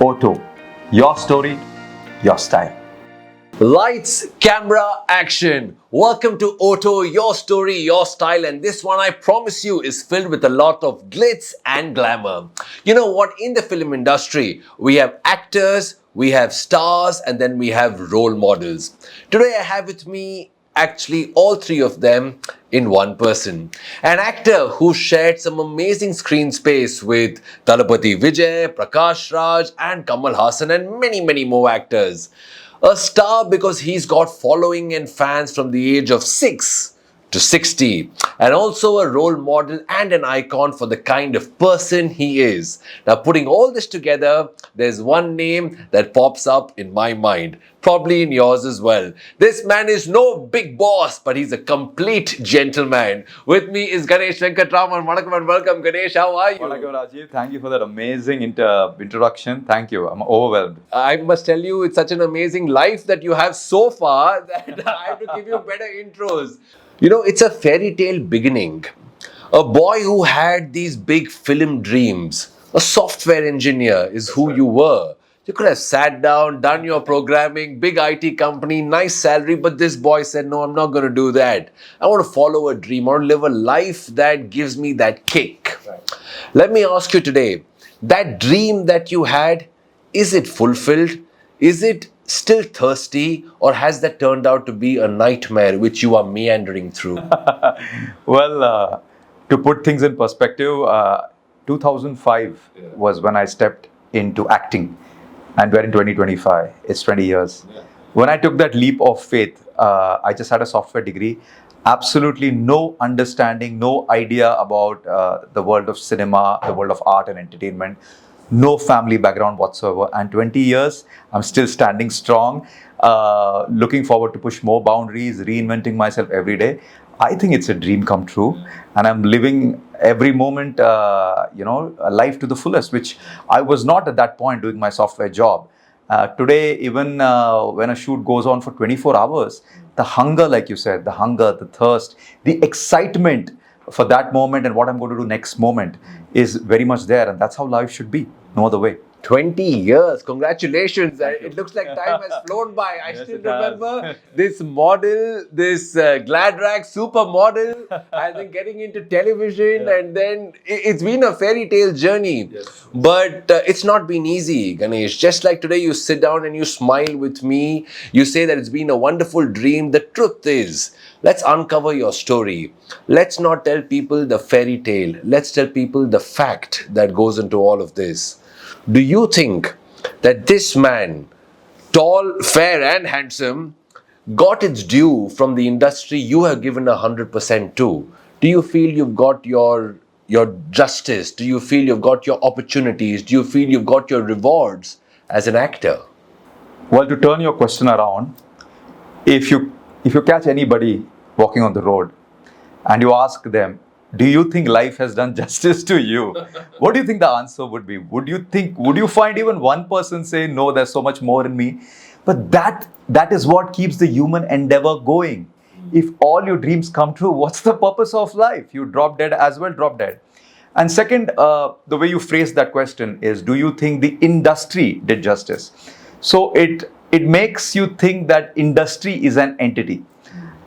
Otto, your story, your style. Lights, camera, action. Welcome to Otto, your story, your style. And this one, I promise you, is filled with a lot of glitz and glamour. You know what? In the film industry, we have actors, we have stars, and then we have role models. Today, I have with me actually all three of them in one person. An actor who shared some amazing screen space with 𝒂𝒏𝒏 Vijay, Prakash Raj, and Kamal Haasan, and many more actors. A star because he's got following and fans from the age of 6 to 60, and also a role model and an icon for the kind of person he is. Now, putting all this together, there's one name that pops up in my mind, probably in yours as well. This man is no big boss, but he's a complete gentleman. With me is Ganesh Venkatraman. Vanakkam and welcome, Ganesh. How are you? Vanakkam, Rajiv. Thank you for that amazing introduction. Thank you. I'm overwhelmed. I must tell you, it's such an amazing life that you have so far that I have to give you better intros. You know, it's a fairy tale beginning. A boy who had these big film dreams, a software engineer is who you were. You could have sat down, done your programming, big IT company, nice salary, but this boy said, no, I'm not going to do that. I want to follow a dream. I want to live a life that gives me that kick. Right. Let me ask you today, that dream that you had, is it fulfilled? Is it still thirsty, or has that turned out to be a nightmare which you are meandering through? Well, to put things in perspective, 2005 was when I stepped into acting, and we're in 2025. It's 20 years. Yeah. When I took that leap of faith, I just had a software degree, absolutely no understanding, no idea about the world of cinema, the world of art and entertainment. No family background whatsoever, and 20 years, I'm still standing strong, looking forward to push more boundaries, reinventing myself every day. I think it's a dream come true, and I'm living every moment, a life to the fullest, which I was not at that point doing my software job. Today, even when a shoot goes on for 24 hours, the hunger, like you said, the hunger, the thirst, the excitement for that moment and what I'm going to do next moment is very much there, and that's how life should be. No other way. 20 years. Congratulations. It looks like time has flown by. I still remember this model, this Gladrag supermodel, and then getting into television, and then it's been a fairy tale journey. Yes. But it's not been easy, Ganesh. Just like today, you sit down and you smile with me. You say that it's been a wonderful dream. The truth is, let's uncover your story. Let's not tell people the fairy tale. Let's tell people the fact that goes into all of this. Do you think that this man, tall, fair and handsome, got its due from the industry you have given 100% to? Do you feel you've got your justice? Do you feel you've got your opportunities? Do you feel you've got your rewards as an actor? Well, to turn your question around, if you catch anybody walking on the road and you ask them, do you think life has done justice to you? What do you think the answer would be? Would you find even one person say, no, there's so much more in me? But that is what keeps the human endeavor going. If all your dreams come true, what's the purpose of life? You drop dead as well, drop dead. And second, the way you phrase that question is, do you think the industry did justice? So it makes you think that industry is an entity.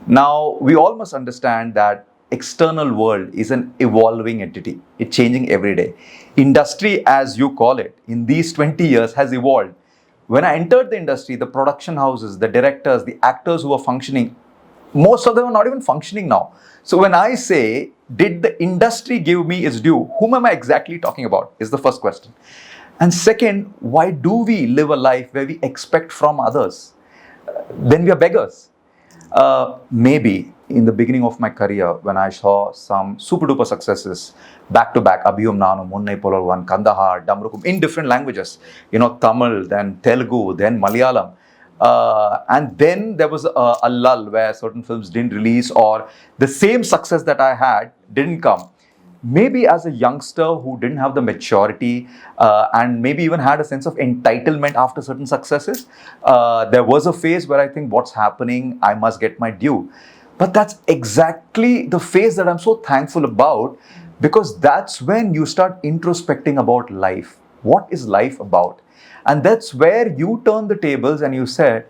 Now, we all must understand that external world is an evolving entity. It's changing every day. Industry, as you call it, in these 20 years has evolved. When I entered the industry, the production houses, the directors, the actors who were functioning, most of them are not even functioning now. So when I say, did the industry give me its due? Whom am I exactly talking about? Is the first question. And second, why do we live a life where we expect from others? Then we are beggars. Maybe in the beginning of my career, when I saw some super duper successes back to back, Abhiyum Nanu, Munnai Polarvan, Kandahar, Damrukum, in different languages, Tamil, then Telugu, then Malayalam. And then there was a lull where certain films didn't release, or the same success that I had didn't come. Maybe as a youngster who didn't have the maturity and maybe even had a sense of entitlement after certain successes, there was a phase where I think, what's happening? I must get my due. But that's exactly the phase that I'm so thankful about, because that's when you start introspecting about life. what is life about? And that's where you turn the tables and you said,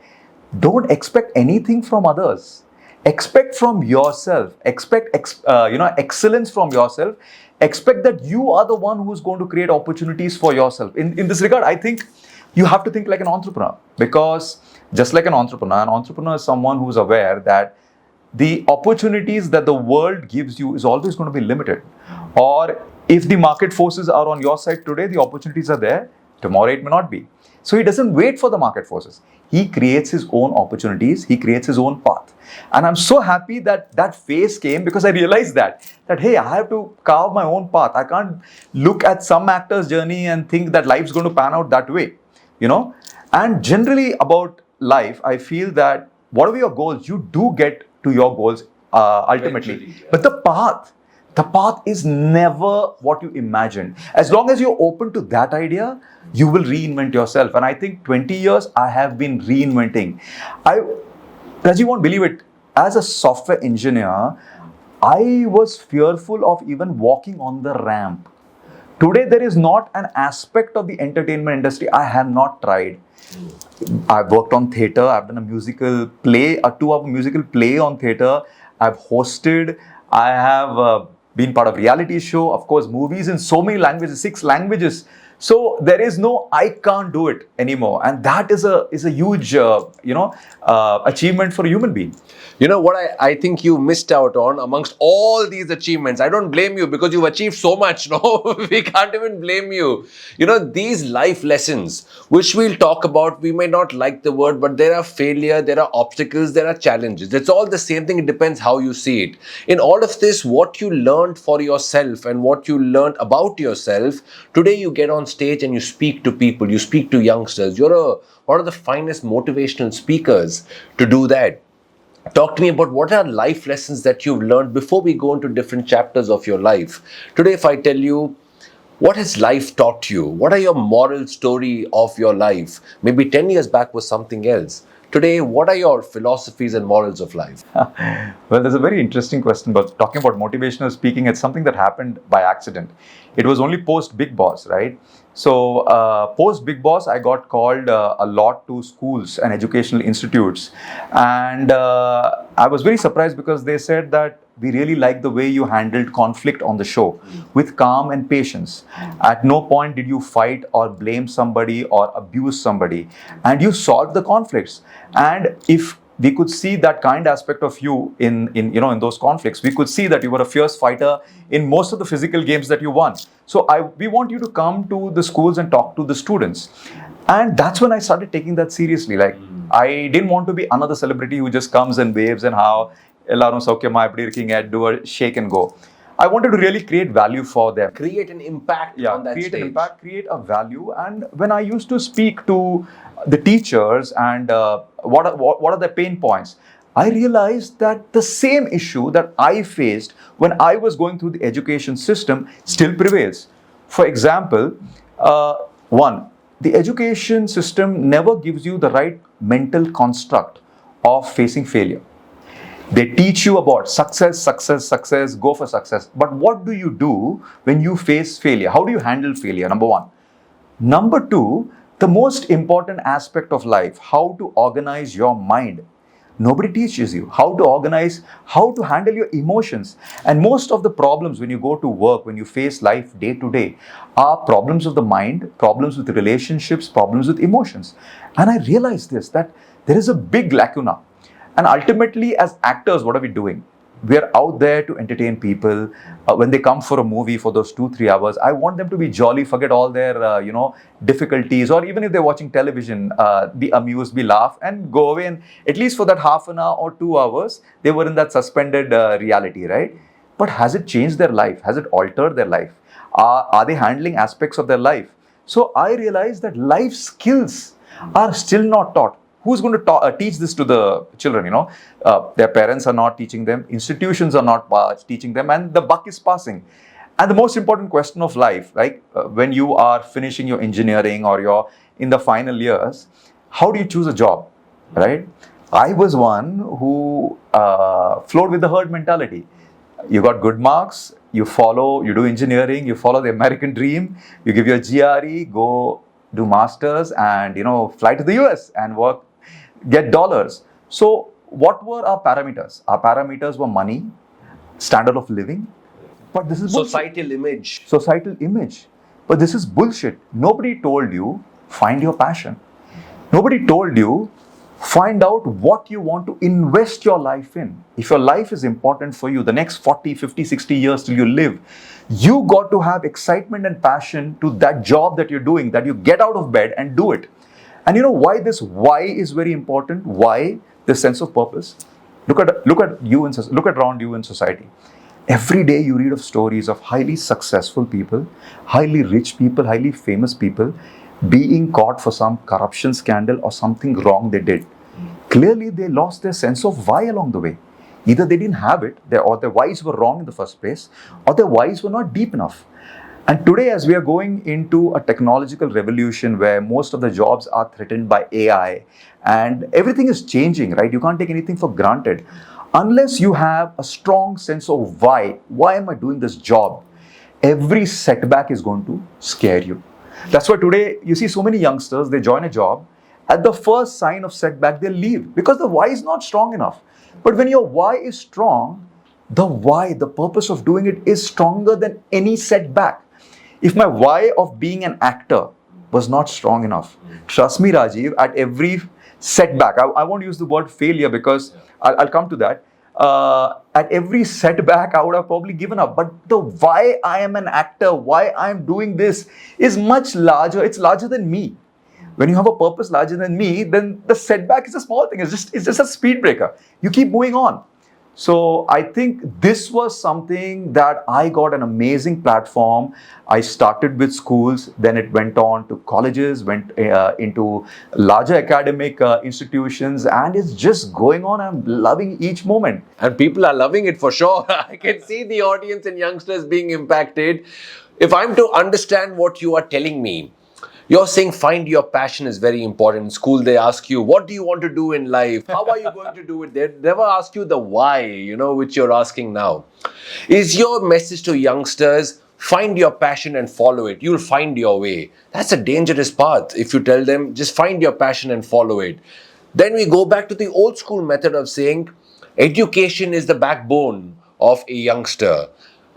don't expect anything from others. Expect from yourself. Expect excellence from yourself. Expect that you are the one who's going to create opportunities for yourself. In this regard, I think you have to think like an entrepreneur, because just like an entrepreneur is someone who's aware that the opportunities that the world gives you is always going to be limited. Or if the market forces are on your side today, the opportunities are there. Tomorrow it may not be. So he doesn't wait for the market forces. He creates his own opportunities. He creates his own path. And I'm so happy that that phase came, because I realized that hey, I have to carve my own path. I can't look at some actor's journey and think that life's going to pan out that way, you know. And generally about life, I feel that whatever your goals, you do get to your goals ultimately. Eventually, yeah. But the path is never what you imagined. As long as you're open to that idea, you will reinvent yourself. And I think 20 years I have been reinventing. Raj, you won't believe it. As a software engineer, I was fearful of even walking on the ramp. Today, there is not an aspect of the entertainment industry I have not tried. I've worked on theatre. I've done a musical play, a 2-hour musical play on theatre. I've hosted. I have been part of reality show, of course, movies in so many languages, 6 languages. So there is no I can't do it anymore, and that is a huge achievement for a human being. You know what I think you missed out on amongst all these achievements? I don't blame you, because you've achieved so much. No, we can't even blame you. You know, these life lessons, which we'll talk about, we may not like the word, but there are failure, there are obstacles, there are challenges. It's all the same thing. It depends how you see it. In all of this, what you learned for yourself and what you learned about yourself, today you get on stage and you speak to people, you speak to youngsters. You're one of the finest motivational speakers to do that. Talk to me about what are life lessons that you've learned before we go into different chapters of your life. Today, if I tell you, what has life taught you? What are your moral story of your life? Maybe 10 years back was something else. Today, what are your philosophies and morals of life? Well, there's a very interesting question, but talking about motivational speaking, it's something that happened by accident. It was only post Big Boss, right? So post Big Boss, I got called a lot to schools and educational institutes. And I was very surprised, because they said that we really like the way you handled conflict on the show with calm and patience. At no point did you fight or blame somebody or abuse somebody, and you solved the conflicts. And if we could see that kind aspect of you in those conflicts, we could see that you were a fierce fighter in most of the physical games that you won. So we want you to come to the schools and talk to the students. And that's when I started taking that seriously. Like, I didn't want to be another celebrity who just comes and waves and how எல்லாரும் சௌக்கியமா எப்படி இருக்கீங்க, do a shake and go. I wanted to really create value for them. Create an impact on that create stage. an impact, create a value. And when I used to speak to the teachers and what are their pain points, I realized that the same issue that I faced when I was going through the education system still prevails. For example, one, the education system never gives you the right mental construct of facing failure. They teach you about success, go for success. But what do you do when you face failure? How do you handle failure? Number one. Number two, the most important aspect of life, how to organize your mind. Nobody teaches you how to organize, how to handle your emotions. And most of the problems when you go to work, when you face life day to day, are problems of the mind, problems with relationships, problems with emotions. And I realized this, that there is a big lacuna. And ultimately, as actors, what are we doing? We are out there to entertain people. When they come for a movie for those 2-3 hours, I want them to be jolly, forget all their difficulties, or even if they're watching television, be amused, be laugh, and go away. And at least for that half an hour or 2 hours, they were in that suspended reality, right? But has it changed their life? Has it altered their life? Are they handling aspects of their life? So I realized that life skills are still not taught. Who's going to teach this to the children? Their parents are not teaching them, institutions are not teaching them, and the buck is passing. And the most important question of life, like when you are finishing your engineering or you're in the final years, how do you choose a job, right? I was one who flowed with the herd mentality. You got good marks, you do engineering, you follow the American dream, you give your GRE, go do masters and, fly to the US and work, get dollars. So what were our parameters? Our parameters were money, standard of living. But this is bullshit. Societal image. But this is bullshit. Nobody told you, find your passion. Nobody told you, find out what you want to invest your life in. If your life is important for you, the next 40, 50, 60 years till you live, you got to have excitement and passion to that job that you're doing, that you get out of bed and do it. And you know why this why is very important? Why? This sense of purpose. Look around you in society. Every day you read of stories of highly successful people, highly rich people, highly famous people being caught for some corruption scandal or something wrong they did. Clearly they lost their sense of why along the way. Either they didn't have it, or their whys were wrong in the first place, or their whys were not deep enough. And today, as we are going into a technological revolution where most of the jobs are threatened by AI and everything is changing, right? You can't take anything for granted. Unless you have a strong sense of why am I doing this job? Every setback is going to scare you. That's why today you see so many youngsters, they join a job. At the first sign of setback, they leave because the why is not strong enough. But when your why is strong, the why, the purpose of doing it is stronger than any setback. If my why of being an actor was not strong enough, trust me, Rajiv, at every setback, I won't use the word failure because I'll come to that. At every setback, I would have probably given up. But the why I am an actor, why I am doing this is much larger. It's larger than me. When you have a purpose larger than me, then the setback is a small thing. It's just a speed breaker. You keep moving on. So I think this was something that I got an amazing platform. I started with schools, then it went on to colleges, went into larger academic institutions, and it's just going on. I'm loving each moment. And people are loving it for sure. I can see the audience and youngsters being impacted. If I'm to understand what you are telling me, you're saying find your passion is very important. In school, they ask you, what do you want to do in life? How are you going to do it? They never ask you the why, which you're asking now. Is your message to youngsters, find your passion and follow it. You'll find your way. That's a dangerous path. If you tell them, just find your passion and follow it. Then we go back to the old school method of saying, education is the backbone of a youngster.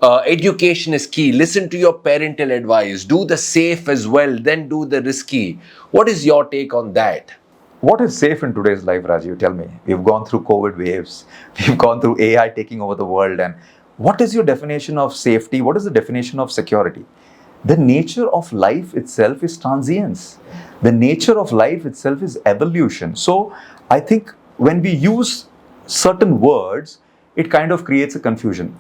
Education is key. Listen to your parental advice. Do the safe as well, then do the risky. What is your take on that? What is safe in today's life, Rajiv? Tell me. We've gone through COVID waves. We've gone through AI taking over the world. And what is your definition of safety? What is the definition of security? The nature of life itself is transience. The nature of life itself is evolution. So I think when we use certain words, it kind of creates a confusion.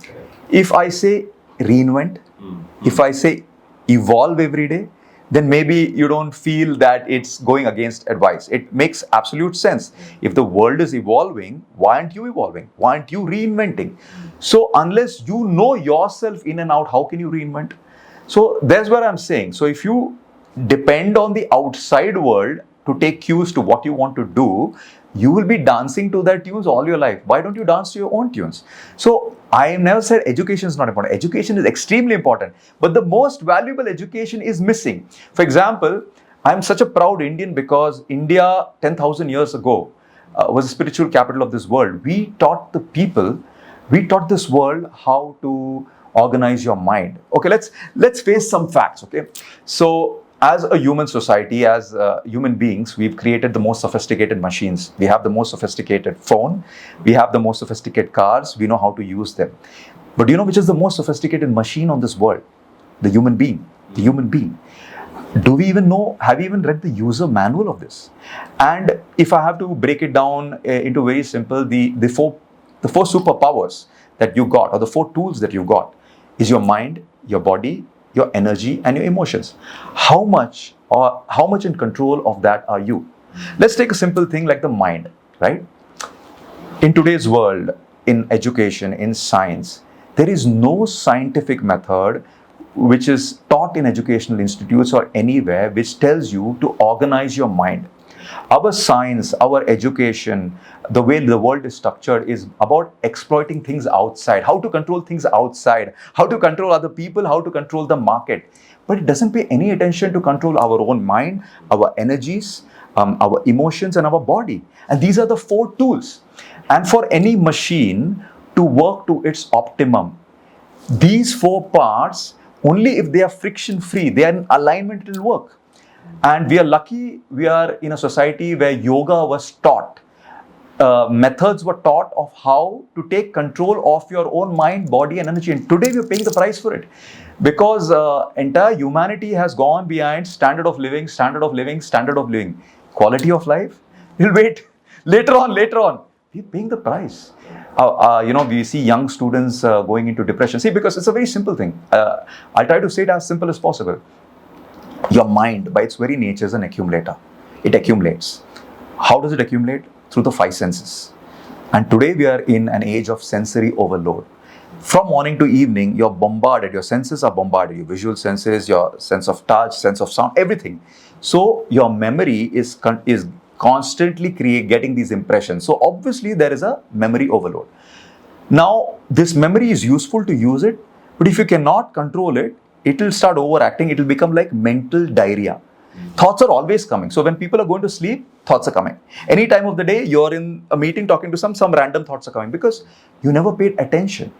If I say reinvent, if I say evolve every day, then maybe you don't feel that it's going against advice. It makes absolute sense. If the world is evolving, why aren't you evolving? Why aren't you reinventing? So unless you know yourself in and out, how can you reinvent? So that's what I'm saying. So if you depend on the outside world to take cues to what you want to do, you will be dancing to their tunes all your life. Why don't you dance to your own tunes? So I have never said education is not important. Education is extremely important. But the most valuable education is missing. For example, I'm such a proud Indian because India 10,000 years ago was the spiritual capital of this world. We taught the people, we taught this world how to organize your mind. Okay, let's face some facts, okay? So as a human society, as human beings, we've created the most sophisticated machines. We have the most sophisticated phone. We have the most sophisticated cars. We know how to use them. But do you know which is the most sophisticated machine on this world? The human being. The human being. Do we even know, have we even read the user manual of this? And if I have to break it down into very simple, the four superpowers that you got, or the four tools that you got, is your mind, your body, your energy and your emotions. How much in control of that are you? Let's take a simple thing like the mind, right? In today's world, in education, in science, there is no scientific method which is taught in educational institutes or anywhere which tells you to organize your mind. Our science, our education, the way the world is structured is about exploiting things outside, how to control things outside, how to control other people, how to control the market. But it doesn't pay any attention to control our own mind, our energies, our emotions, and our body. And these are the 4 tools. And for any machine to work to its optimum, these 4 parts, only if they are friction free, they are in alignment, it will work. And we are lucky we are in a society where yoga was taught. Methods were taught of how to take control of your own mind, body, and energy. And today we are paying the price for it. Because entire humanity has gone behind standard of living, standard of living, standard of living. Quality of life? We'll wait. Later on. We're paying the price. We see young students going into depression. See, because it's a very simple thing. I try to say it as simple as possible. Your mind, by its very nature, is an accumulator. It accumulates. How does it accumulate? Through the 5 senses. And today we are in an age of sensory overload. From morning to evening, you're bombarded. Your senses are bombarded. Your visual senses, your sense of touch, sense of sound, everything. So your memory is constantly getting these impressions. So obviously there is a memory overload. Now, this memory is useful to use it, but if you cannot control it, it will start overacting. It will become like mental diarrhea. Thoughts are always coming. So when people are going to sleep, thoughts are coming. Any time of the day, you're in a meeting talking to some random thoughts are coming because you never paid attention.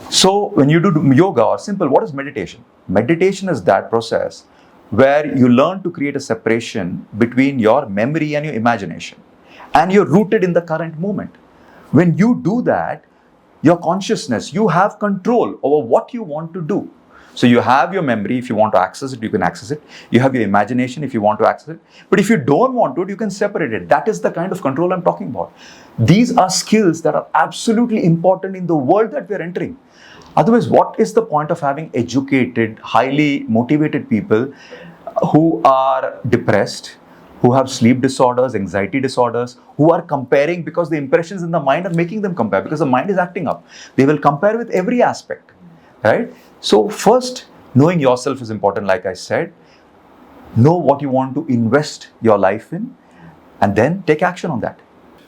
So when you do yoga or simple, what is meditation? Meditation is that process where you learn to create a separation between your memory and your imagination. And you're rooted in the current moment. When you do that, your consciousness, you have control over what you want to do. So you have your memory. If you want to access it, you can access it. You have your imagination if you want to access it. But if you don't want to, you can separate it. That is the kind of control I'm talking about. These are skills that are absolutely important in the world that we're entering. Otherwise, what is the point of having educated, highly motivated people who are depressed, who have sleep disorders, anxiety disorders, who are comparing because the impressions in the mind are making them compare because the mind is acting up. They will compare with every aspect, right? So first, knowing yourself is important, like I said. Know what you want to invest your life in and then take action on that.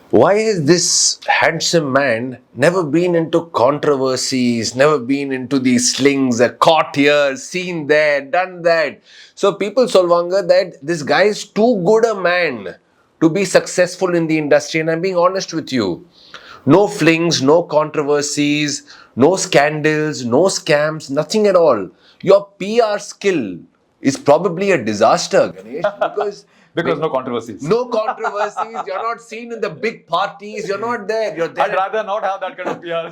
Why has this handsome man never been into controversies, never been into these slings, caught here, seen there, done that? So people solvanga that this guy is too good a man to be successful in the industry. And I'm being honest with you. No flings, no controversies, no scandals, no scams, nothing at all. Your PR skill is probably a disaster, Ganesh, because no controversies. No controversies. You're not seen in the big parties. You're not there. You're there. I'd rather not have that kind of PR.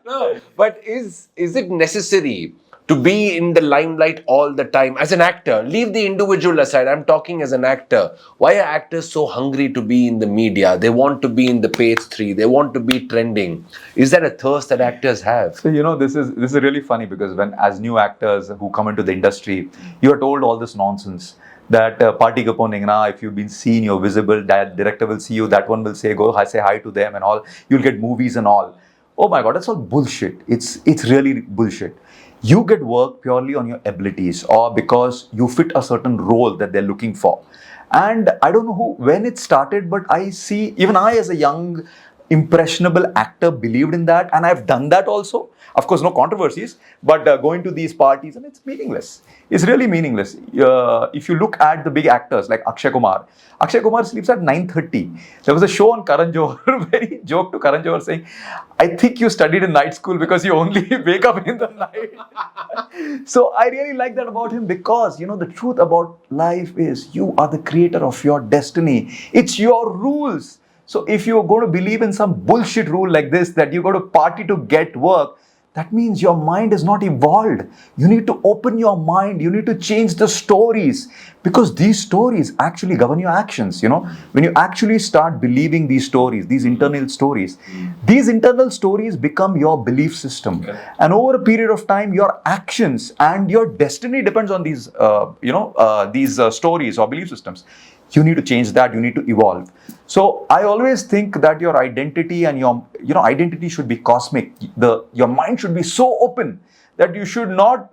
No, but is it necessary to be in the limelight all the time as an actor? Leave the individual aside. I'm talking as an actor. Why are actors so hungry to be in the media? They want to be in the page 3. They want to be trending. Is that a thirst that actors have? So this is really funny because when as new actors who come into the industry, you are told all this nonsense. That party kaponing na, if you've been seen, you're visible, that director will see you, that one will say say hi to them and all, you'll get movies and all. Oh my God, that's all bullshit. It's really bullshit. You get work purely on your abilities or because you fit a certain role that they're looking for. And I don't know when it started, but I see, even I as a young impressionable actor believed in that, and I've done that also. Of course, no controversies, but going to these parties, and it's meaningless. It's really meaningless. If you look at the big actors like Akshay Kumar sleeps at 9:30. There was a show on Karan Johar, very joke to Karan Johar saying, I think you studied in night school because you only wake up in the night. So I really like that about him because, the truth about life is you are the creator of your destiny. It's your rules. So if you're going to believe in some bullshit rule like this, that you go to party to get work, that means your mind is not evolved. You need to open your mind. You need to change the stories because these stories actually govern your actions. When you actually start believing these stories, these internal stories become your belief system. Okay. And over a period of time, your actions and your destiny depends on these, stories or belief systems. You need to change that. You need to evolve. So I always think that your identity and your identity should be cosmic. Your mind should be so open that you should not,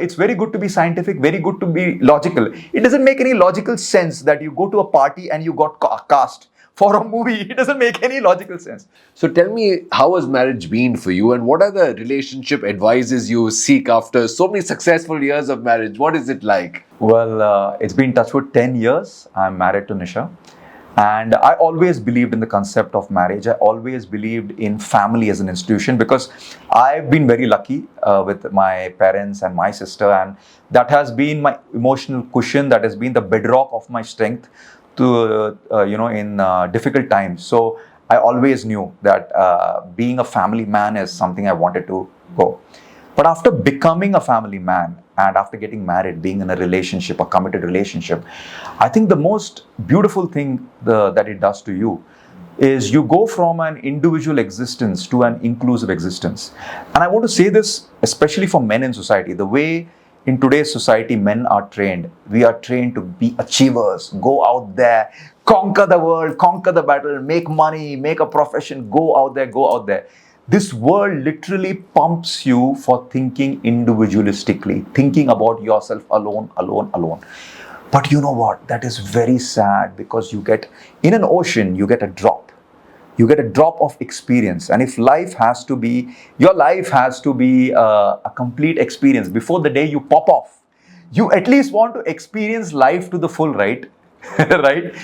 it's very good to be scientific, very good to be logical. It doesn't make any logical sense that you go to a party and you got cast for a movie. It doesn't make any logical sense. So tell me, how has marriage been for you, and what are the relationship advices you seek after so many successful years of marriage? What is it like? Well, it's been touched with 10 years. I'm married to Nisha. And I always believed in the concept of marriage. I always believed in family as an institution because I've been very lucky with my parents and my sister. And that has been my emotional cushion. That has been the bedrock of my strength to, in difficult times. So I always knew that being a family man is something I wanted to go. But after becoming a family man and after getting married, being in a relationship, a committed relationship, I think the most beautiful thing that it does to you is you go from an individual existence to an inclusive existence. And I want to say this especially for men in society. The way in today's society men are trained, we are trained to be achievers, go out there, conquer the world, conquer the battle, make money, make a profession, go out there. This world literally pumps you for thinking individualistically, thinking about yourself alone. But you know what? That is very sad because you get, in an ocean, you get a drop. You get a drop of experience. And if life has to be, your life has to be a complete experience before the day you pop off. You at least want to experience life to the full, right? Right?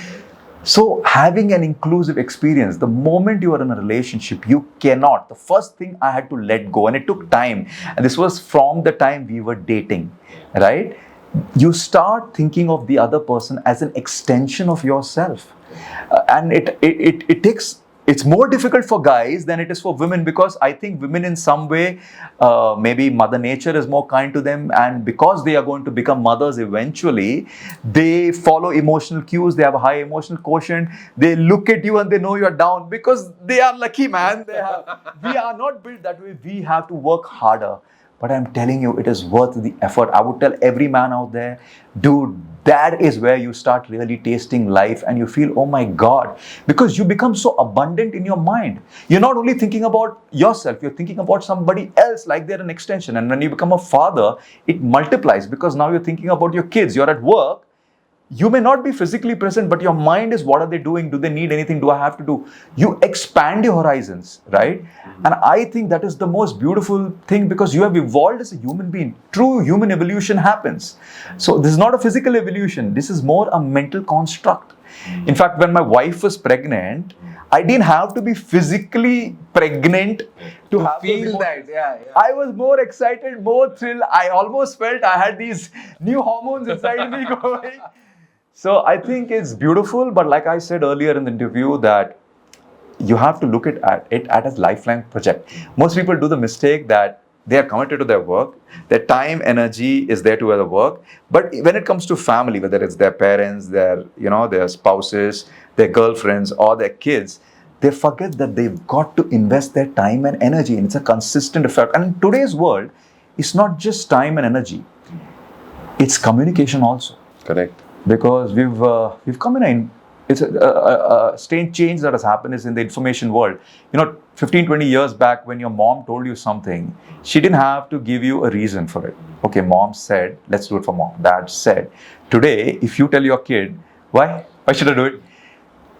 So having an inclusive experience, the moment you are in a relationship, you cannot. The first thing I had to let go, and it took time. And this was from the time we were dating, right? You start thinking of the other person as an extension of yourself. And it takes, it's more difficult for guys than it is for women because I think women in some way, maybe Mother Nature is more kind to them, and because they are going to become mothers eventually, they follow emotional cues, they have a high emotional quotient, they look at you and they know you are down because they are lucky, man. We are not built that way. We have to work harder. But I'm telling you, it is worth the effort. I would tell every man out there, dude, that is where you start really tasting life and you feel, oh my God, because you become so abundant in your mind. You're not only thinking about yourself, you're thinking about somebody else like they're an extension. And when you become a father, it multiplies because now you're thinking about your kids. You're at work. You may not be physically present, but your mind is, what are they doing? Do they need anything? Do I have to do? You expand your horizons, right? And I think that is the most beautiful thing because you have evolved as a human being. True human evolution happens. So this is not a physical evolution. This is more a mental construct. In fact, when my wife was pregnant, I didn't have to be physically pregnant to have feel that. Yeah. I was more excited, more thrilled. I almost felt I had these new hormones inside me going. So I think it's beautiful, but like I said earlier in the interview, that you have to look at it as a lifelong project. Most people do the mistake that they are committed to their work, their time, energy is there to their work. But when it comes to family, whether it's their parents, their spouses, their girlfriends, or their kids, they forget that they've got to invest their time and energy, and it's a consistent effort. And in today's world, it's not just time and energy; it's communication also. Correct. Because we've come in it's a strange change that has happened is in the information world. 15-20 years back when your mom told you something, she didn't have to give you a reason for it. Okay, mom said, let's do it for mom. Dad said. Today, if you tell your kid, why should I do it?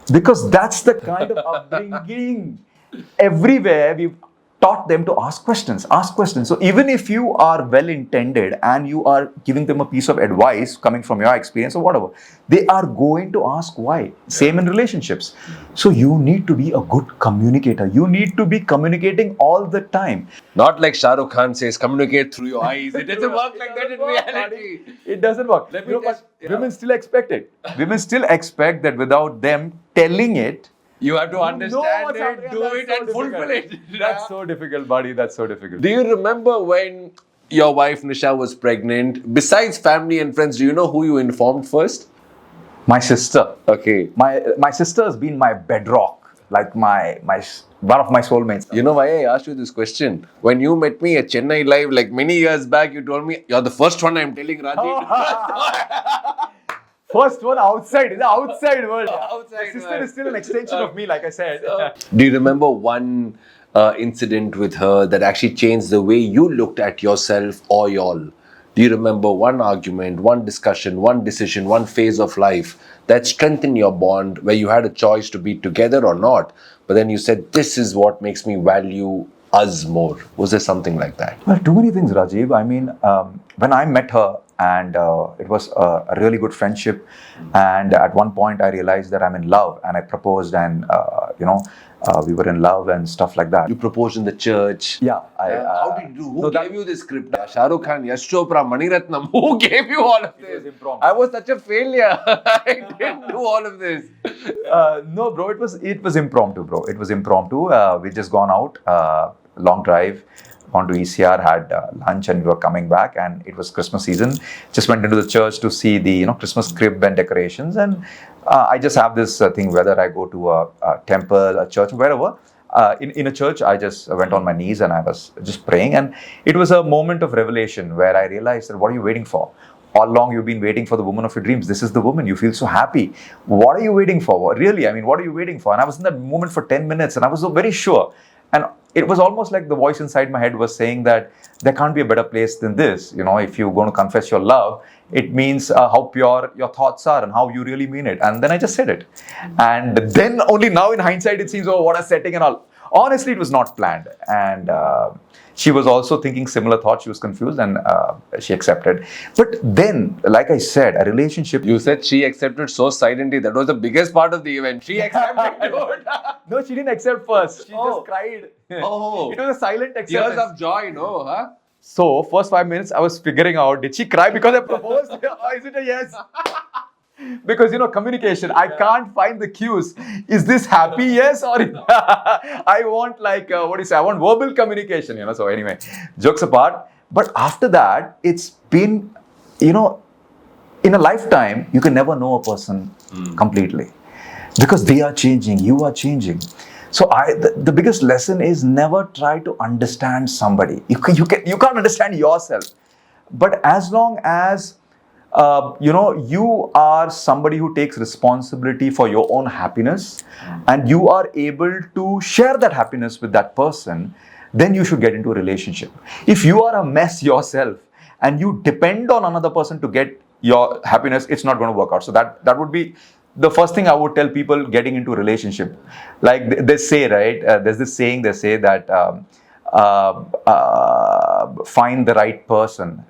Because that's the kind of upbringing. Everywhere we've taught them to ask questions. So even if you are well-intended and you are giving them a piece of advice coming from your experience or whatever, they are going to ask why. Same in relationships. So you need to be a good communicator. You need to be communicating all the time. Not like Shah Rukh Khan says, communicate through your eyes. It doesn't work like that in reality. It doesn't work. Women still expect it. Women still expect that without them telling it, you have to understand it, do it, and fulfill it. That's so difficult, buddy. That's so difficult. Do you remember when your wife Nisha was pregnant? Besides family and friends, do you know who you informed first? My sister. Okay. My sister has been my bedrock, like my one of my soulmates. You know why I asked you this question? When you met me at Chennai Live, like many years back, you told me, you're the first one I'm telling Rajiv. First one outside, in the outside world. Outside My sister is still an extension of me, like I said. Do you remember one incident with her that actually changed the way you looked at yourself or y'all? Do you remember one argument, one discussion, one decision, one phase of life that strengthened your bond where you had a choice to be together or not, but then you said, this is what makes me value us more? Was there something like that? Well, too many things, Rajiv. I mean, when I met her, and it was a really good friendship, and at one point I realized that I'm in love, and I proposed, and we were in love and stuff like that. You proposed in the church. Yeah. How did you do? Who gave you this script? Shah Rukh Khan, Yash Chopra, Mani Ratnam. Who gave you all of this? I was such a failure. I didn't do all of this. No, bro. It was impromptu, bro. It was impromptu. We just gone out, long drive, gone to ECR, had lunch, and we were coming back, and it was Christmas season. Just went into the church to see the Christmas crib and decorations, and I just have this thing, whether I go to a temple, a church, wherever. In a church, I just went on my knees and I was just praying, and it was a moment of revelation where I realized that what are you waiting for? All along you've been waiting for the woman of your dreams. This is the woman. You feel so happy. What are you waiting for? Really, I mean, what are you waiting for? And I was in that moment for 10 minutes and I was so very sure. And it was almost like the voice inside my head was saying that there can't be a better place than this. If you're going to confess your love, it means how pure your thoughts are and how you really mean it. And then I just said it. And then only now in hindsight, it seems, oh, what a setting and all. Honestly, it was not planned. And she was also thinking similar thoughts. She was confused and she accepted. But then, like I said, a relationship... You said she accepted so silently. That was the biggest part of the event. She accepted. No, she didn't accept first. She just cried. Oh. It was a silent acceptance. Tears of joy, no? Huh? So, first 5 minutes, I was figuring out, did she cry because I proposed? Or is it a yes? Because, communication, I can't find the cues. Is this happy yes or I want I want verbal communication, So anyway, jokes apart. But after that, it's been, in a lifetime, you can never know a person completely. Because they are changing, you are changing. So the biggest lesson is never try to understand somebody. You can't understand yourself. But as long as you are somebody who takes responsibility for your own happiness and you are able to share that happiness with that person, then you should get into a relationship. If you are a mess yourself and you depend on another person to get your happiness, it's not going to work out. So that would be the first thing I would tell people getting into a relationship. Like they say, right? There's this saying they say that find the right person.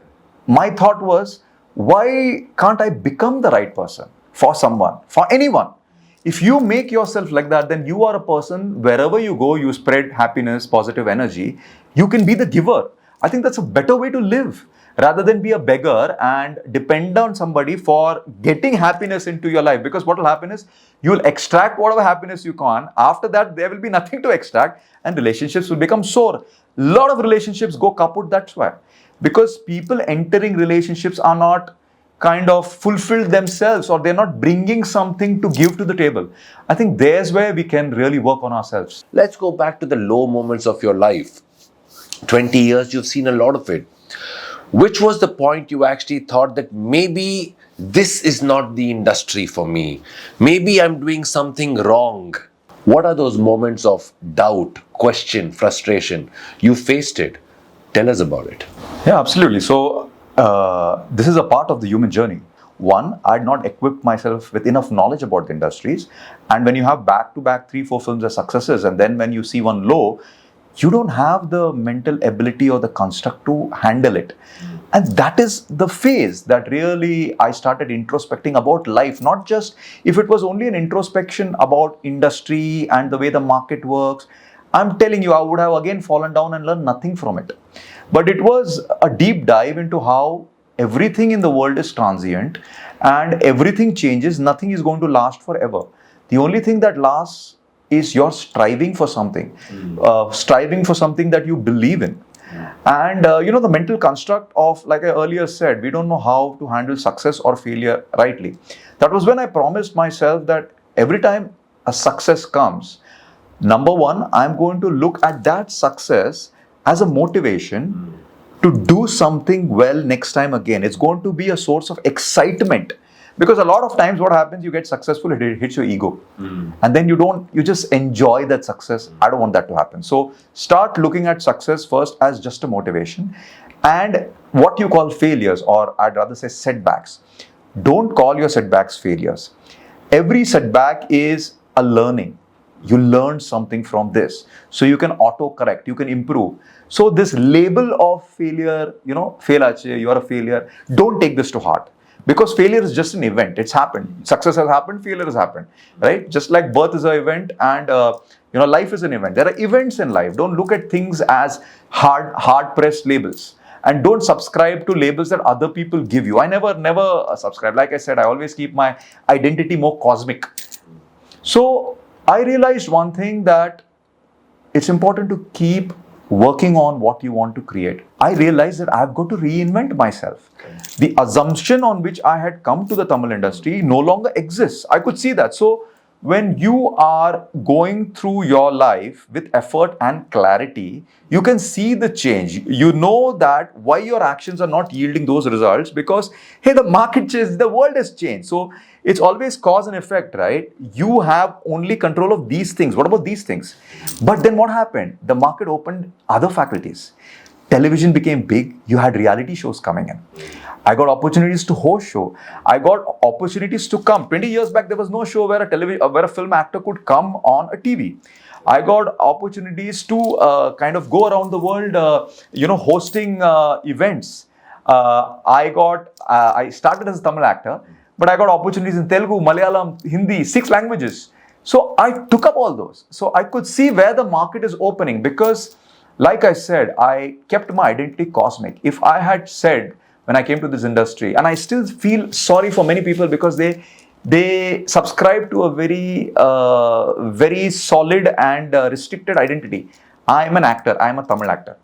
My thought was, why can't I become the right person for someone, for anyone? If you make yourself like that, then you are a person, wherever you go, you spread happiness, positive energy. You can be the giver. I think that's a better way to live rather than be a beggar and depend on somebody for getting happiness into your life. Because what will happen is you'll extract whatever happiness you can. After that, there will be nothing to extract and relationships will become sore. A lot of relationships go kaput, that's why. Because people entering relationships are not kind of fulfilled themselves or they're not bringing something to give to the table. I think there's where we can really work on ourselves. Let's go back to the low moments of your life. 20 years, you've seen a lot of it. Which was the point you actually thought that maybe this is not the industry for me? Maybe I'm doing something wrong. What are those moments of doubt, question, frustration? You faced it. Tell us about it. Yeah, absolutely. So, this is a part of the human journey. One, I had not equipped myself with enough knowledge about the industries. And when you have back-to-back 3-4 films as successes, and then when you see one low, you don't have the mental ability or the construct to handle it. And that is the phase that really I started introspecting about life. Not just if it was only an introspection about industry and the way the market works. I'm telling you, I would have again fallen down and learned nothing from it. But it was a deep dive into how everything in the world is transient and everything changes. Nothing is going to last forever. The only thing that lasts is your striving for something, striving for something that you believe in. And, the mental construct of, like I earlier said, we don't know how to handle success or failure rightly. That was when I promised myself that every time a success comes, number one, I'm going to look at that success as a motivation to do something well next time again. It's going to be a source of excitement Because a lot of times what happens, you get successful, it hits your ego. And then you just enjoy that success. I don't want that to happen. So start looking at success first as just a motivation. And what you call failures, or I'd rather say setbacks, don't call your setbacks failures. Every setback is a learning. You learn something from this. So you can auto-correct, you can improve. So this label of failure, fail aache, you're a failure, don't take this to heart. Because failure is just an event. It's happened. Success has happened, failure has happened, right? Just like birth is an event and life is an event. There are events in life. Don't look at things as hard-pressed labels. And don't subscribe to labels that other people give you. I never subscribe. Like I said, I always keep my identity more cosmic. So I realized one thing, that it's important to keep working on what you want to create. I realized that I've got to reinvent myself. The assumption on which I had come to the Tamil industry no longer exists. I could see that. So when you are going through your life with effort and clarity, you can see the change. You know that why your actions are not yielding those results, because, hey, the market changed, the world has changed. So it's always cause and effect, right? You have only control of these things. What about these things? But then what happened? The market opened other faculties. Television became big. You had reality shows coming in. I got opportunities to host show. I got opportunities to come. 20 years back, there was no show where a film actor could come on a TV. I got opportunities to kind of go around the world, hosting events. I started as a Tamil actor, but I got opportunities in Telugu, Malayalam, Hindi, 6 languages. So I took up all those. So I could see where the market is opening, because, like I said, I kept my identity cosmic. If I had said when I came to this industry, and I still feel sorry for many people because they subscribe to a very solid and restricted identity. I am an actor. I am a Tamil actor.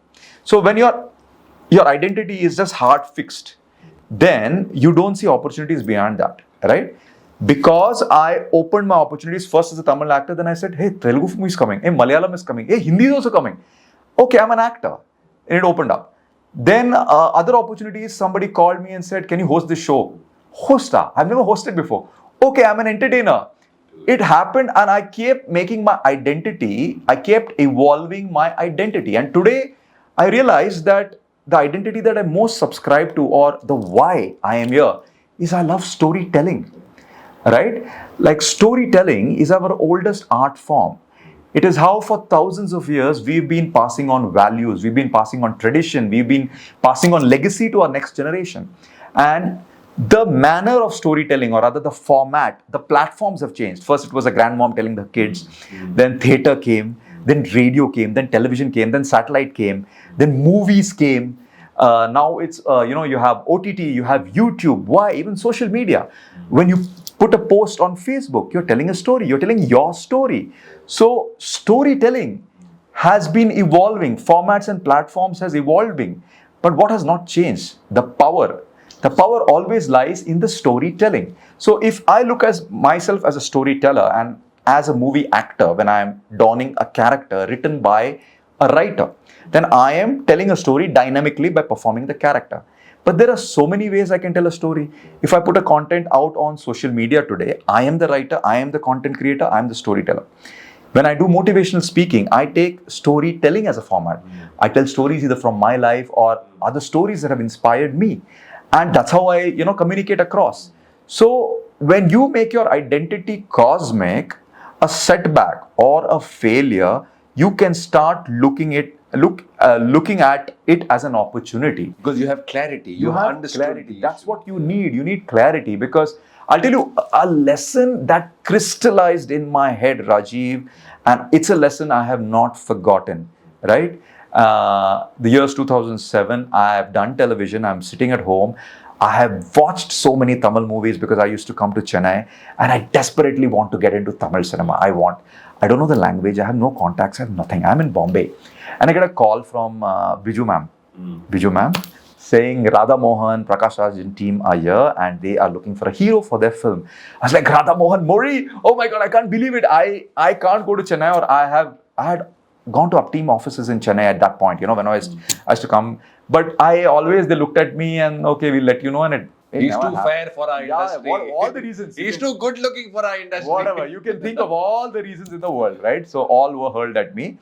So when your identity is just hard fixed, then you don't see opportunities beyond that, right? Because I opened my opportunities first as a Tamil actor, then I said, hey, Telugu film is coming, hey, Malayalam is coming, hey, Hindi is also coming. Okay, I'm an actor. And it opened up. Then other opportunities, somebody called me and said, can you host this show? Hosta. I've never hosted before. Okay, I'm an entertainer. It happened, and I kept making my identity, I kept evolving my identity. And today, I realized that the identity that I most subscribe to, or the why I am here, is I love storytelling, right? Like, storytelling is our oldest art form. It is how for thousands of years we've been passing on values, we've been passing on tradition, we've been passing on legacy to our next generation. And the manner of storytelling, or rather the format, the platforms have changed. First it was a grandmom telling the kids, then theatre came, then radio came, then television came, then satellite came, then movies came. Now it's, you have OTT, you have YouTube, why? Even social media. When you put a post on Facebook, you're telling a story, you're telling your story. So storytelling has been evolving, formats and platforms has evolving. But what has not changed? The power. The power always lies in the storytelling. So if I look at myself as a storyteller and as a movie actor, when I am donning a character written by a writer, then I am telling a story dynamically by performing the character. But there are so many ways I can tell a story. If I put a content out on social media today, I am the writer, I am the content creator, I am the storyteller. When I do motivational speaking, I take storytelling as a format. I tell stories either from my life or other stories that have inspired me. And that's how I, communicate across. So when you make your identity cosmic, a setback or a failure, you can start looking at it as an opportunity. Because you have clarity. You have understood clarity. That's what you need. You need clarity, because I'll tell you a lesson that crystallized in my head, Rajiv, and it's a lesson I have not forgotten, right? The years 2007, I have done television. I'm sitting at home. I have watched so many Tamil movies because I used to come to Chennai, and I desperately want to get into Tamil cinema. I don't know the language. I have no contacts. I have nothing. I'm in Bombay. And I get a call from Biju ma'am, saying Radha Mohan, Prakash Raj and team are here and they are looking for a hero for their film. I was like, Radha Mohan, Mori, oh my God, I can't believe it. I can't go to Chennai, or I had gone to team offices in Chennai at that point, when I used to come. But they looked at me and, okay, we'll let you know. And It He's never too happened. fair for our Yeah, industry. all the reasons. He's too good looking for our industry. Whatever. You can think of all the reasons in the world, right? So all were hurled at me.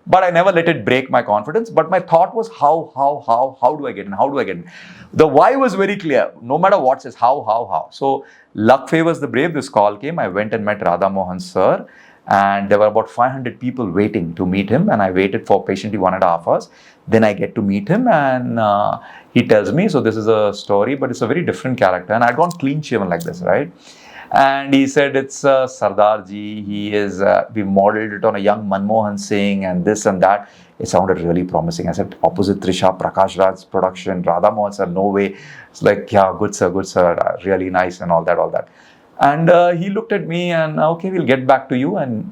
But I never let it break my confidence. But my thought was how do I get in? How do I get in? The why was very clear. No matter what says, how. So luck favors the brave. This call came. I went and met Radha Mohan sir. And there were about 500 people waiting to meet him. And I waited for patiently 1.5 hours. Then I get to meet him and he tells me, so this is a story, but it's a very different character. And I'd gone clean shaven like this, right? And he said, it's Sardar Ji. He is, we modeled it on a young Manmohan Singh and this and that. It sounded really promising. I said, opposite Trisha, Prakash Raj's production, Radha Mohan sir, no way. It's like, yeah, good sir, really nice and all that. And he looked at me and, okay, we'll get back to you. And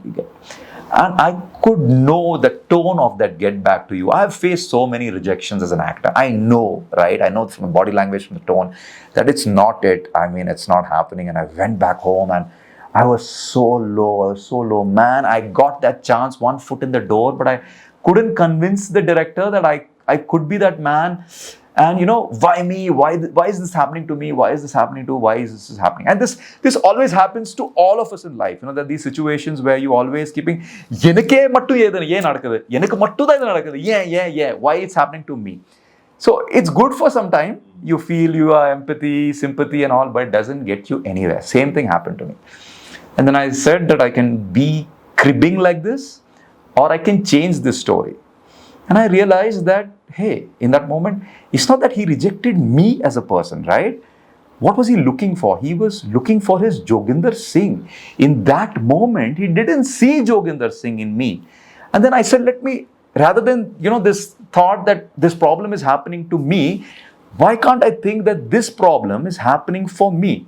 I could know the tone of that get back to you. I have faced so many rejections as an actor. I know, right? I know from the body language, from the tone, that it's not it. I mean, it's not happening. And I went back home and I was so low. Man, I got that chance, one foot in the door, but I couldn't convince the director that I could be that man. And why me? Why is this happening to me? Why is this happening to? Why is this happening? And this always happens to all of us in life. That these situations where you always keeping why it's happening to me. So it's good for some time. You feel you are empathy, sympathy and all, but it doesn't get you anywhere. Same thing happened to me. And then I said that I can be cribbing like this, or I can change this story. And I realized that, hey, in that moment, it's not that he rejected me as a person, right? What was he looking for? He was looking for his Joginder Singh. In that moment, he didn't see Joginder Singh in me. And then I said, rather than, this thought that this problem is happening to me, why can't I think that this problem is happening for me?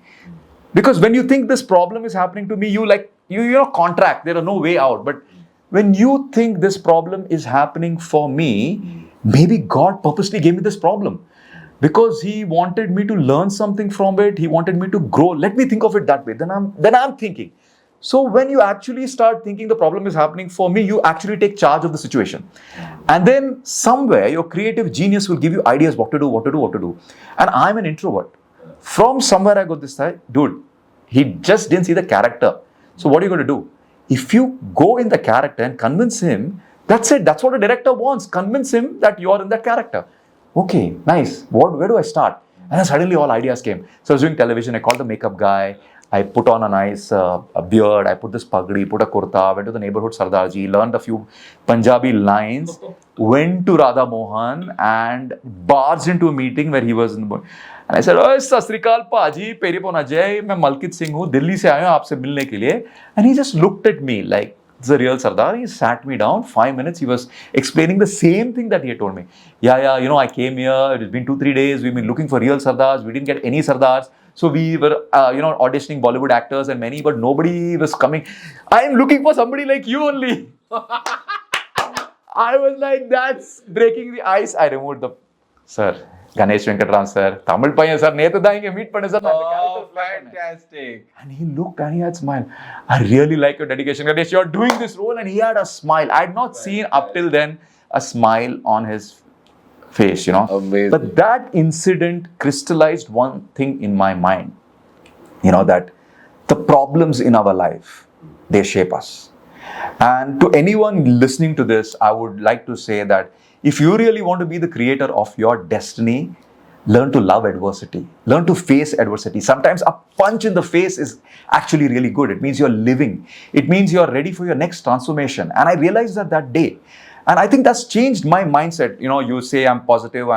Because when you think this problem is happening to me, you contract, there are no way out. But when you think this problem is happening for me, maybe God purposely gave me this problem because He wanted me to learn something from it. He wanted me to grow. Let me think of it that way. Then I'm thinking. So when you actually start thinking the problem is happening for me, you actually take charge of the situation. And then somewhere your creative genius will give you ideas what to do. And I'm an introvert. From somewhere I got this side, dude, he just didn't see the character. So what are you going to do? If you go in the character and convince him, that's it. That's what a director wants. Convince him that you're in that character. Okay, nice. Where do I start? And then suddenly all ideas came. So I was doing television. I called the makeup guy. I put on a nice a beard. I put this pagdi, put a kurta, went to the neighborhood Sardarji, learned a few Punjabi lines, went to Radha Mohan and barged into a meeting where he was in the... And I said, 𝒀𝒐𝒖𝒓 Paji, Peri Pona Jai, मैं मलकित सिंह हूँ, दिल्ली से आया हूँ आपसे मिलने के लिए. And he just looked at me like, it's a real Sardar. He sat me down, 5 minutes. He was explaining the same thing that he had told me. Yeah, I came here. It's been 2-3 days. We've been looking for real Sardars. We didn't get any Sardars. So we were, auditioning Bollywood actors and many, but nobody was coming. I'm looking for somebody like you only. I was like, that's breaking the ice. I removed the, sir, Ganesh Venkatraman sir, Tamil payan sir, nethu daenge meet panne sir. Oh, fantastic. And he looked and he had a smile. I really like your dedication, Ganesh. You're doing this role. And he had a smile. I had not seen up till then a smile on his face, Amazing. But that incident crystallized one thing in my mind, that the problems in our life, they shape us. And to anyone listening to this, I would like to say that if you really want to be the creator of your destiny, learn to love adversity. Learn to face adversity. Sometimes a punch in the face is actually really good. It means you're living. It means you're ready for your next transformation. And I realized that day. And I think that's changed my mindset. You say I'm positive.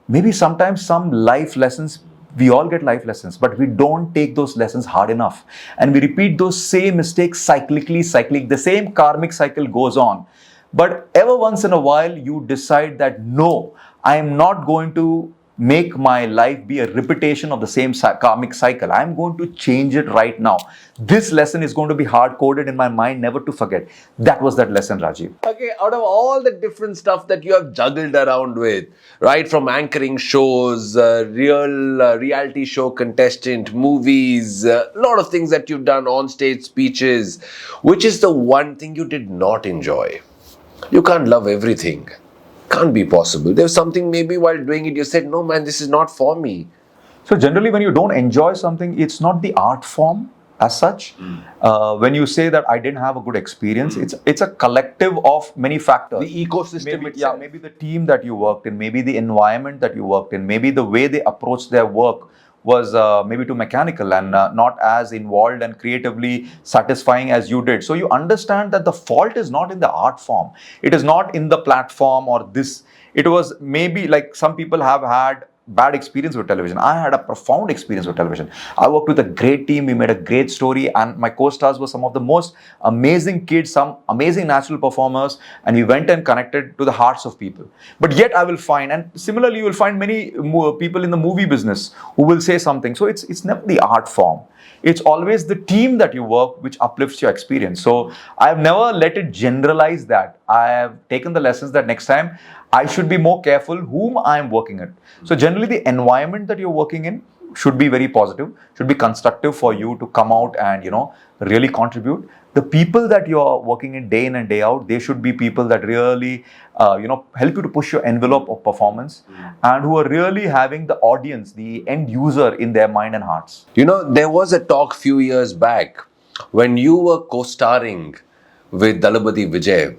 Maybe sometimes some life lessons, we all get life lessons, but we don't take those lessons hard enough. And we repeat those same mistakes cyclically. The same karmic cycle goes on. But ever once in a while, you decide that no, I am not going to make my life be a repetition of the same karmic cycle. I'm going to change it right now. This lesson is going to be hard-coded in my mind, never to forget. That was that lesson, Rajiv. Okay, out of all the different stuff that you have juggled around with, right, from anchoring shows, reality show contestant, movies, a lot of things that you've done, on-stage speeches, which is the one thing you did not enjoy? You can't love everything. Can't be possible. There's something maybe while doing it, you said, no man, this is not for me. So generally, when you don't enjoy something, it's not the art form as such. When you say that I didn't have a good experience, it's a collective of many factors. The ecosystem Maybe, itself. maybe the team that you worked in, maybe the environment that you worked in, maybe the way they approached their work was maybe too mechanical and not as involved and creatively satisfying as you did. So you understand that the fault is not in the art form. It is not in the platform or this. It was maybe like some people have had bad experience with television. I had a profound experience with television. I worked with a great team. We made a great story, and my co-stars were some of the most amazing kids, some amazing natural performers, and we went and connected to the hearts of people. But yet I will find, and similarly you will find many people in the movie business who will say something. So it's never the art form. It's always the team that you work which uplifts your experience. So I have never let it generalize that. I have taken the lessons that next time I should be more careful whom I am working at. So generally the environment that you're working in should be very positive, should be constructive for you to come out and, really contribute. The people that you're working in and day out, they should be people that really, help you to push your envelope of performance and who are really having the audience, the end user in their mind and hearts. There was a talk few years back when you were co-starring with 𝒂𝒏𝒆𝒔𝒉 Vijay.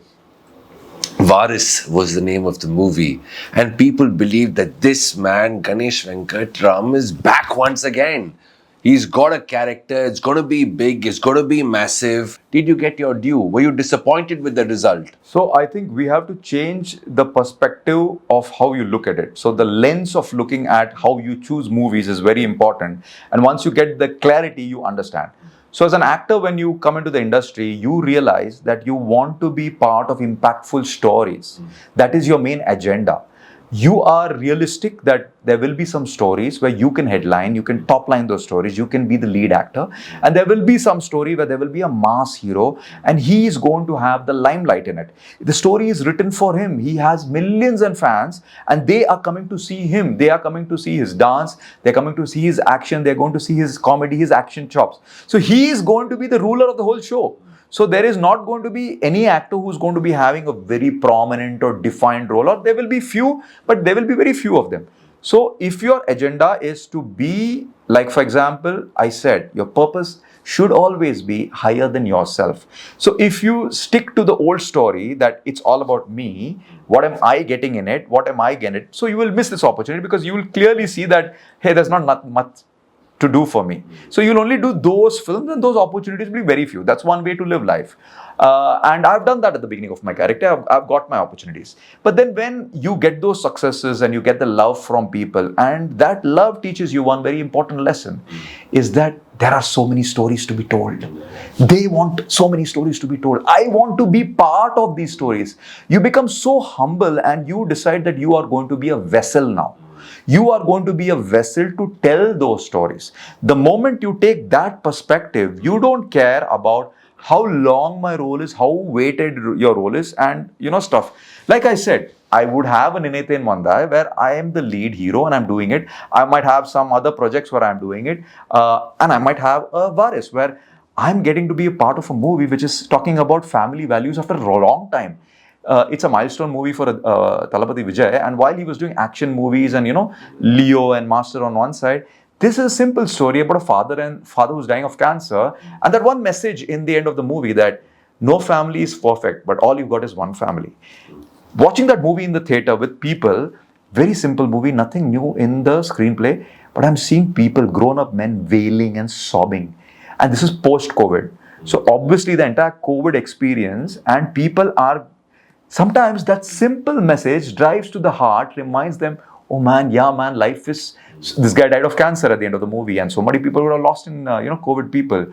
𝑽𝒆𝒏𝒏 was the name of the movie, and people believed that this man, Ganesh Venkatraman, is back once again. He's got a character, it's going to be big, it's going to be massive. Did you get your due? Were you disappointed with the result? So I think we have to change the perspective of how you look at it. So the lens of looking at how you choose movies is very important. And once you get the clarity, you understand. So as an actor, when you come into the industry, you realize that you want to be part of impactful stories. That is your main agenda. You are realistic that there will be some stories where you can headline, you can top line those stories, you can be the lead actor, and there will be some story where there will be a mass hero and he is going to have the limelight in it. The story is written for him. He has millions and fans and they are coming to see him. They are coming to see his dance, they're coming to see his action, they're going to see his comedy, his action chops. So he is going to be the ruler of the whole show. So there is not going to be any actor who's going to be having a very prominent or defined role, or there will be few, but there will be very few of them. So if your agenda is to be, like for example, I said, your purpose should always be higher than yourself. So if you stick to the old story that it's all about me, what am I getting in it? What am I getting it? So you will miss this opportunity because you will clearly see that, hey, there's not much to do for me. So you'll only do those films and those opportunities will be very few. That's one way to live life. And I've done that at the beginning of my character. I've got my opportunities. But then when you get those successes and you get the love from people, and that love teaches you one very important lesson, is that there are so many stories to be told. They want so many stories to be told. I want to be part of these stories. You become so humble and you decide that you are going to be a vessel now. You are going to be a vessel to tell those stories. The moment you take that perspective, you don't care about how long my role is, how weighted your role is, and stuff. Like I said, I would have an 𝒂𝒐𝒚𝒍𝒆 where I am the lead hero and I'm doing it. I might have some other projects where I'm doing it. And I might have a 𝒂𝒏𝒆 where I'm getting to be a part of a movie which is talking about family values after a long time. It's a milestone movie for 𝒂𝒏𝒆𝒔𝒉 Vijay, and while he was doing action movies and Leo and Master on one side, this is a simple story about a father who's dying of cancer, and that one message in the end of the movie that no family is perfect, but all you've got is one family. Watching that movie in the theater with people, very simple movie, nothing new in the screenplay, but I'm seeing people, grown-up men, wailing and sobbing, and this is post-COVID. So obviously the entire COVID experience, and people are. Sometimes that simple message drives to the heart, reminds them, oh man, yeah man, life is, this guy died of cancer at the end of the movie and so many people were lost in, COVID people.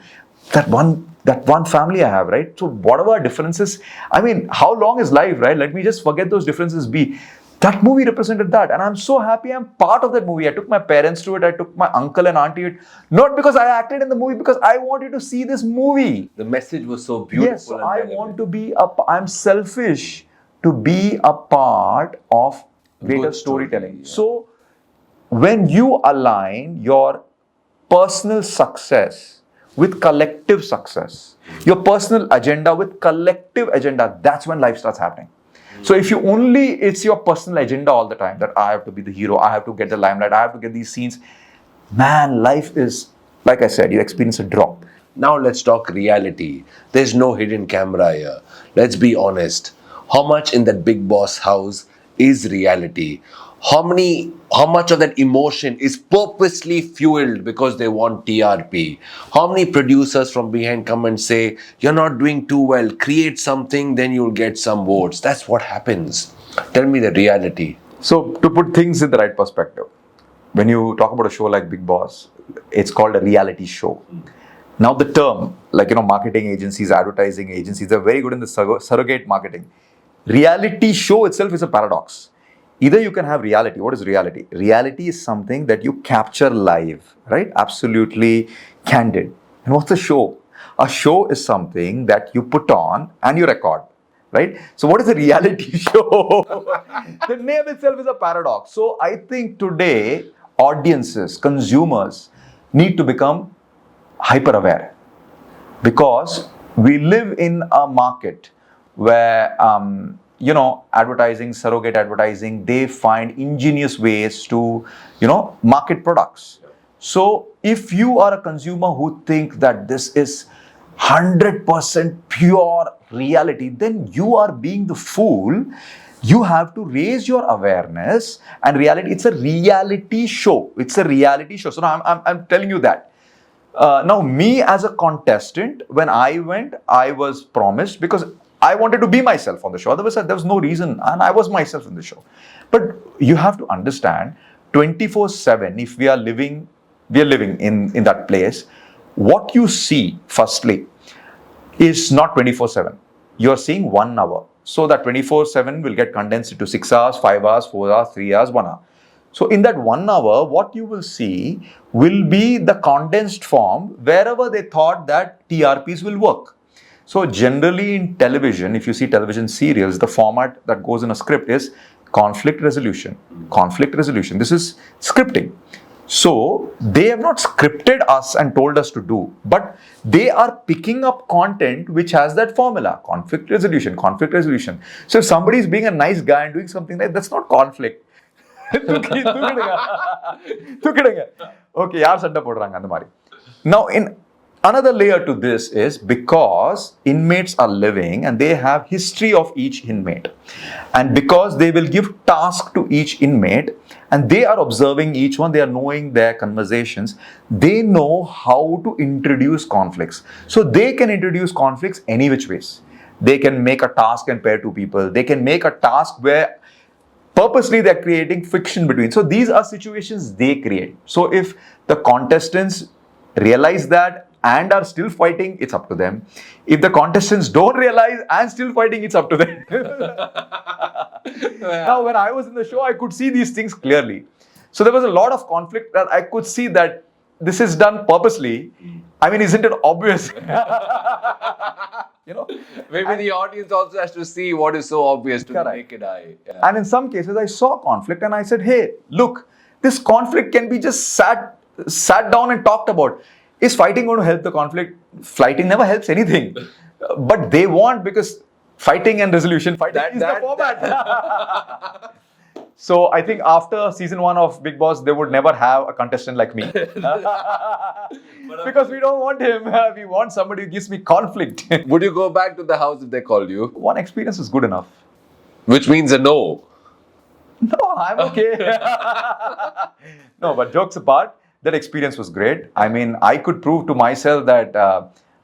That one family I have, right? So whatever our differences, I mean, how long is life, right? Let me just forget those differences be. That movie represented that, and I'm so happy I'm part of that movie. I took my parents to it, I took my uncle and auntie to it, not because I acted in the movie, because I wanted to see this movie. The message was so beautiful. Yes, so I want to be I'm selfish to be a part of greater storytelling. Yeah. So when you align your personal success with collective success, your personal agenda with collective agenda, that's when life starts happening. So if it's your personal agenda all the time, that I have to be the hero, I have to get the limelight, I have to get these scenes, man, life is, like I said, you experience a drop. Now let's talk reality. There's no hidden camera here. Let's be honest. How much in that big boss house is reality? How much of that emotion is purposely fueled because they want TRP? How many producers from behind come and say, you're not doing too well, create something, then you'll get some votes. That's what happens. Tell me the reality. So, to put things in the right perspective, when you talk about a show like Big Boss, it's called a reality show. Now, the term, like, marketing agencies, advertising agencies, are very good in the surrogate marketing. Reality show itself is a paradox. Either you can have reality. What is reality? Reality is something that you capture live, right? Absolutely candid. And what's a show? A show is something that you put on and you record, right? So what is a reality show? The name itself is a paradox. So I think today, audiences, consumers need to become hyper aware, because we live in a market where advertising, surrogate advertising, they find ingenious ways to market products. So if you are a consumer who think that this is 100% pure reality, then you are being the fool. You have to raise your awareness, and reality, it's a reality show. It's a reality show. So now I'm telling you that. Now, me as a contestant, when I went, I was promised, because I wanted to be myself on the show. Otherwise, there was no reason, and I was myself in the show. But you have to understand, 24/7, if we are living in that place, what you see, firstly, is not 24/7. You're seeing 1 hour. So that 24/7 will get condensed into 6 hours, 5 hours, 4 hours, 3 hours, 1 hour. So in that 1 hour, what you will see will be the condensed form wherever they thought that TRPs will work. So generally in television, if you see television serials, the format that goes in a script is conflict resolution. Conflict resolution. This is scripting. So they have not scripted us and told us to do, but they are picking up content which has that formula, conflict resolution, conflict resolution. So if somebody is being a nice guy and doing something like that's not conflict. Okay, yaar sanda podranga andha mari. Now, in another layer to this is because inmates are living and they have history of each inmate, and because they will give task to each inmate and they are observing each one, they are knowing their conversations, they know how to introduce conflicts. So they can introduce conflicts any which ways. They can make a task and pair two people. They can make a task where purposely they're creating friction between. So these are situations they create. So if the contestants realize that and are still fighting, it's up to them. If the contestants don't realize and still fighting, it's up to them. Now, when I was in the show, I could see these things clearly. So there was a lot of conflict that I could see that this is done purposely. I mean, isn't it obvious? Maybe the audience also has to see what is so obvious to the naked eye. Yeah. And in some cases, I saw conflict and I said, hey, look, this conflict can be just sat down and talked about. Is fighting going to help the conflict? Fighting never helps anything. But they want, because fighting and resolution, fighting is the format. So I think after season 1 of Big Boss, they would never have a contestant like me. Because we don't want him. We want somebody who gives me conflict. Would you go back to the house if they called you? One experience is good enough. Which means a no. No, I'm okay. No, but jokes apart, that experience was great. I mean, I could prove to myself that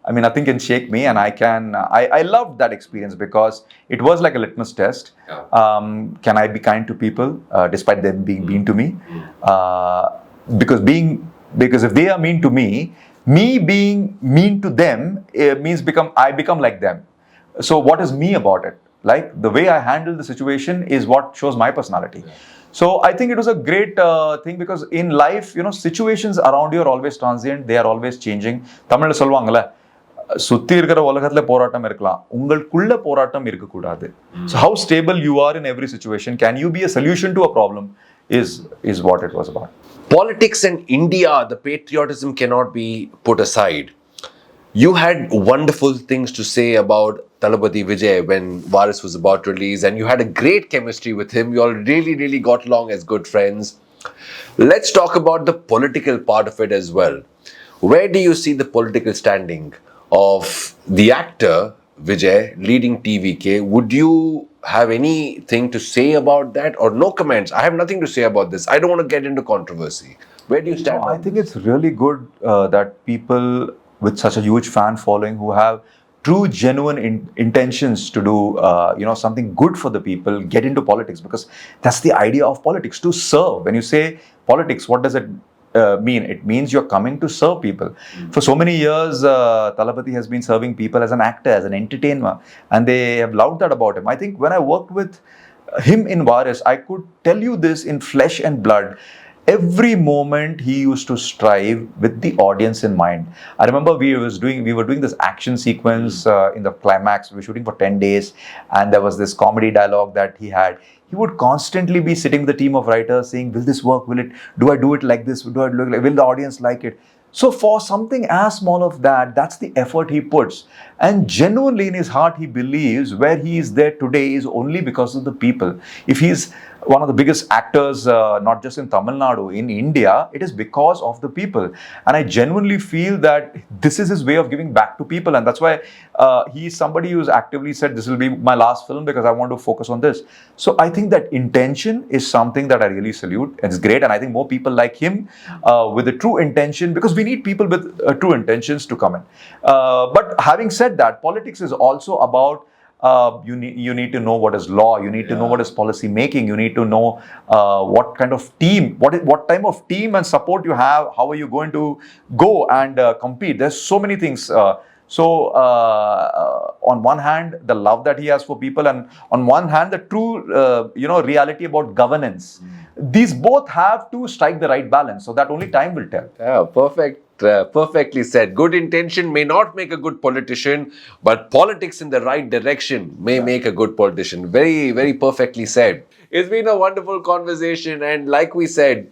nothing can shake me, and I loved that experience because it was like a litmus test. Yeah. Can I be kind to people despite them being mean to me? Because if they are mean to me being mean to them means I become like them. So what is me about it? Like the way I handle the situation is what shows my personality. Yeah. So I think it was a great thing, because in life, situations around you are always transient. They are always changing. Tamil solvaangala, சுத்தி இருக்கிற உலகத்துல போராட்டம் இருக்கலாம், உங்களுக்குள்ள போராட்டம் இருக்க கூடாது. So how stable you are in every situation, can you be a solution to a problem, is what it was about. Politics in India, the patriotism cannot be put aside. You had wonderful things to say about Thalapathy Vijay when Varis was about to release, and you had a great chemistry with him. You all really, really got along as good friends. Let's talk about the political part of it as well. Where do you see the political standing of the actor Vijay leading TVK? Would you have anything to say about that, or no comments? I have nothing to say about this. I don't want to get into controversy. Where do you stand? I think it's really good that people with such a huge fan following who have true genuine intentions to do something good for the people get into politics, because that's the idea of politics, to serve. When you say politics, what does it mean? It means you're coming to serve people. For so many years, Thalapathy has been serving people as an actor, as an entertainer, and they have loved that about him. I think when I worked with him in 𝑽𝒆, I could tell you this in flesh and blood. Every moment he used to strive with the audience in mind. I remember we were doing this action sequence in the climax. We were shooting for 10 days, and there was this comedy dialogue that he had. He would constantly be sitting with the team of writers saying, will this work? Do I do it like this? Will the audience like it? So for something as small of that, that's the effort he puts. And genuinely in his heart, he believes where he is there today is only because of the people. If he's one of the biggest actors, not just in Tamil Nadu, in India, it is because of the people. And I genuinely feel that this is his way of giving back to people. And that's why he's somebody who's actively said, this will be my last film because I want to focus on this. So I think that intention is something that I really salute. It's great. And I think more people like him with a true intention, because we need people with true intentions to come in. But having said that, politics is also about you need to know what is law, you need to know what is policy making, you need to know what kind of team, what type of team and support you have, how are you going to go and compete. There's so many things. On one hand, the love that he has for people, and on one hand, the true reality about governance. These both have to strike the right balance, so that only time will tell. Yeah, perfect. Perfectly said. Good intention may not make a good politician, but politics in the right direction may make a good politician. Very, very perfectly said. It's been a wonderful conversation, and like we said,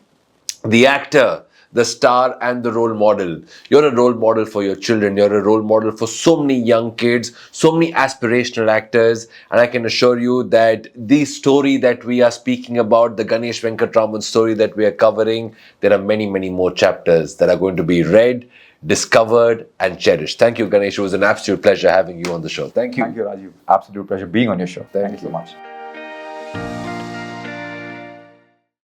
the actor, the star, and the role model. You're a role model for your children. You're a role model for so many young kids, so many aspirational actors. And I can assure you that the story that we are speaking about, the Ganesh Venkatraman story that we are covering, there are many, many more chapters that are going to be read, discovered, and cherished. Thank you, Ganesh. It was an absolute pleasure having you on the show. Thank you. Thank you, Rajiv. Absolute pleasure being on your show. Thank you so much.